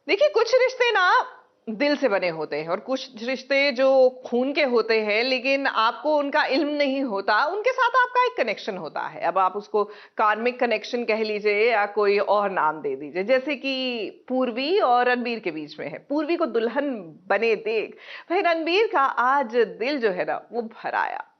देखिए, कुछ रिश्ते ना दिल से बने होते हैं और कुछ रिश्ते जो खून के होते हैं, लेकिन आपको उनका इल्म नहीं होता, उनके साथ आपका एक कनेक्शन होता है। अब आप उसको कार्मिक कनेक्शन कह लीजिए या कोई और नाम दे दीजिए, जैसे कि पूर्वी और रणबीर के बीच में है। पूर्वी को दुल्हन बने देख भाई रणबीर का आज दिल जो है ना वो भर आया।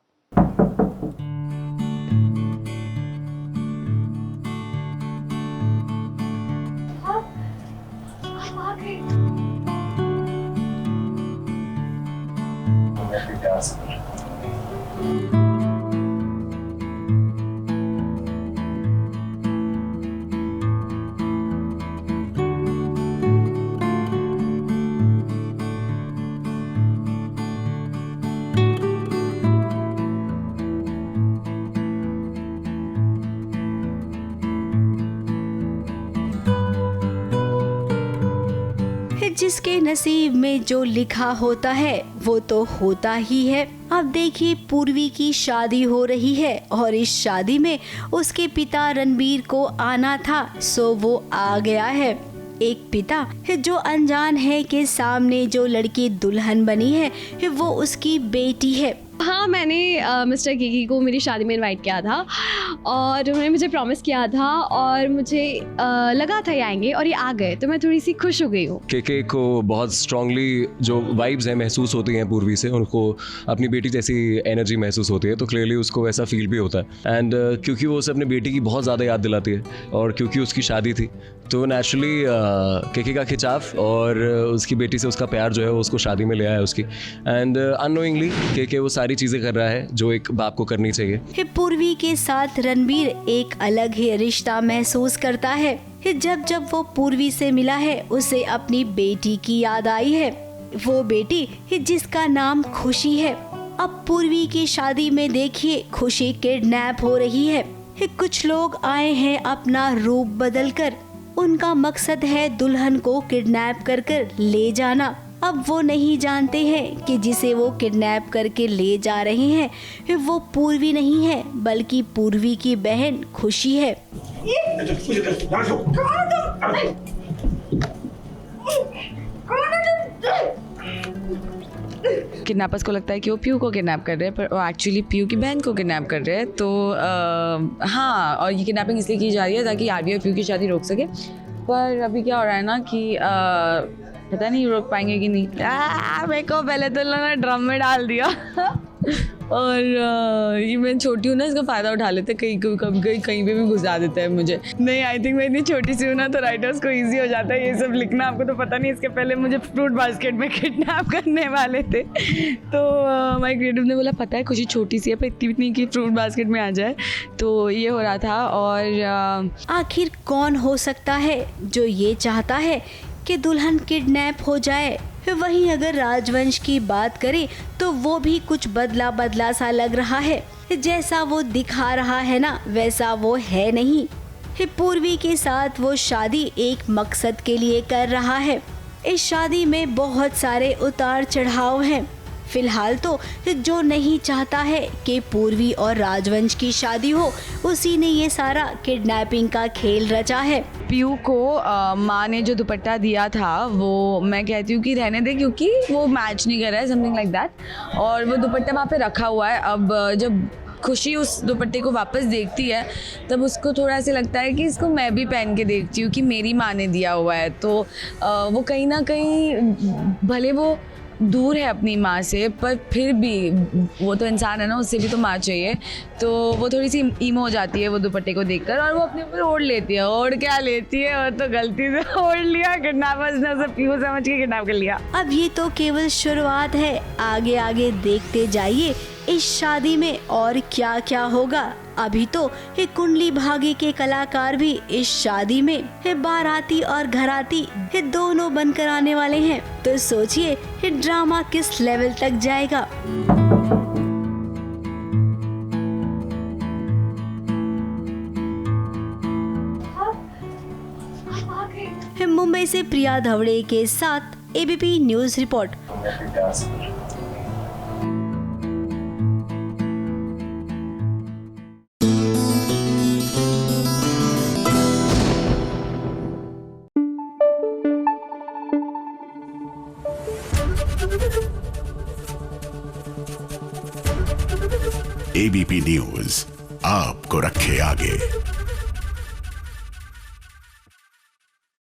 जिसके नसीब में जो लिखा होता है वो तो होता ही है। अब देखिए, पूर्वी की शादी हो रही है और इस शादी में उसके पिता रणबीर को आना था, सो वो आ गया है। एक पिता जो अनजान है कि सामने जो लड़की दुल्हन बनी है वो उसकी बेटी है। हाँ, मैंने मिस्टर केकी को मेरी शादी में इनवाइट किया था और उन्होंने मुझे प्रॉमिस किया था और मुझे लगा था ये आएंगे और ये आ गए, तो मैं थोड़ी सी खुश हो गई हूँ। केके को बहुत स्ट्रांगली जो वाइब्स हैं महसूस होती हैं पूर्वी से, उनको अपनी बेटी जैसी एनर्जी महसूस होती है, तो क्लियरली उसको वैसा फील भी होता है। एंड क्योंकि वो उसे अपनी बेटी की बहुत ज़्यादा याद दिलाती है और क्योंकि उसकी शादी थी, तो नेचुरली केके का खिंचाव और उसकी बेटी से उसका प्यार जो है वो उसको शादी में ले आया उसकी। एंड अननोइंगली केके वो सारी चीज़ें कर रहा है जो एक बाप को करनी चाहिए। पूर्वी के साथ रणबीर एक अलग ही रिश्ता महसूस करता है। जब जब वो पूर्वी से मिला है उसे अपनी बेटी की याद आई है, वो बेटी जिसका नाम खुशी है। अब पूर्वी की शादी में देखिए, खुशी किडनैप हो रही है। कुछ लोग आए हैं अपना रूप बदलकर, उनका मकसद है दुल्हन को किडनैप कर कर ले जाना। अब वो नहीं जानते हैं कि जिसे वो किडनैप करके ले जा रहे हैं वो पूर्वी नहीं है, बल्कि पूर्वी की बहन खुशी है। किडनैपर्स को लगता है कि वो पीयू को किडनैप कर रहे हैं, पर वो एक्चुअली पीयू की बहन को किडनैप कर रहे हैं। तो हाँ, और ये किडनैपिंग इसलिए की जा रही है ताकि आरबी और पीयू की शादी रोक सके। पर अभी क्या हो रहा है ना कि पता नहीं रोक पाएंगे कि नहीं। मेरे को पहले तो लोगों ने ड्रम में डाल दिया और ये मैं छोटी हूँ ना, इसका फ़ायदा उठा लेते, कहीं पे भी घुसा देते हैं मुझे। नहीं, आई थिंक मैं इतनी छोटी सी हूँ ना, तो राइटर्स को इजी हो जाता है ये सब लिखना। आपको तो पता नहीं, इसके पहले मुझे फ्रूट बास्केट में किडनैप करने वाले थे, तो माय क्रिएटिव ने बोला पता है खुशी छोटी सी है पर इतनी नहीं कि फ्रूट बास्केट में आ जाए, तो ये हो रहा था। और आखिर कौन हो सकता है जो ये चाहता है कि दुल्हन किडनैप हो जाए? वहीं अगर राजवंश की बात करें तो वो भी कुछ बदला बदला सा लग रहा है। जैसा वो दिखा रहा है ना, वैसा वो है नहीं। पूर्वी के साथ वो शादी एक मकसद के लिए कर रहा है। इस शादी में बहुत सारे उतार चढ़ाव हैं। फिलहाल तो जो नहीं चाहता है कि पूर्वी और राजवंश की शादी हो, उसी ने ये सारा किडनैपिंग का खेल रचा है। पीयू को माँ ने जो दुपट्टा दिया था वो मैं कहती हूँ कि रहने दे, क्योंकि वो मैच नहीं कर रहा है, समथिंग लाइक दैट। और वो दुपट्टा वहाँ पे रखा हुआ है। अब जब खुशी उस दुपट्टे को वापस देखती है तब उसको थोड़ा सा लगता है कि इसको मैं भी पहन के देखती हूँ कि मेरी माँ ने दिया हुआ है। तो वो कहीं ना कहीं भले वो दूर है अपनी माँ से, पर फिर भी वो तो इंसान है ना, उससे भी तो माँ चाहिए। तो वो थोड़ी सी ईमो हो जाती है वो दुपट्टे को देखकर और वो अपने ऊपर ओढ़ लेती है। ओढ़ क्या लेती है, और तो गलती से ओढ़ लिया, किडनैपर्स ने उसे पीयू समझ के किडनैप कर लिया। अब ये तो केवल शुरुआत है, आगे आगे देखते जाइए इस शादी में और क्या क्या होगा। अभी तो ये कुंडली भाग्य के कलाकार भी इस शादी में बाराती और घराती दोनों बनकर आने वाले हैं, तो सोचिए ये ड्रामा किस लेवल तक जाएगा। मुंबई से प्रिया धवड़े के साथ ABP news report. ABP news आपको रखे आगे।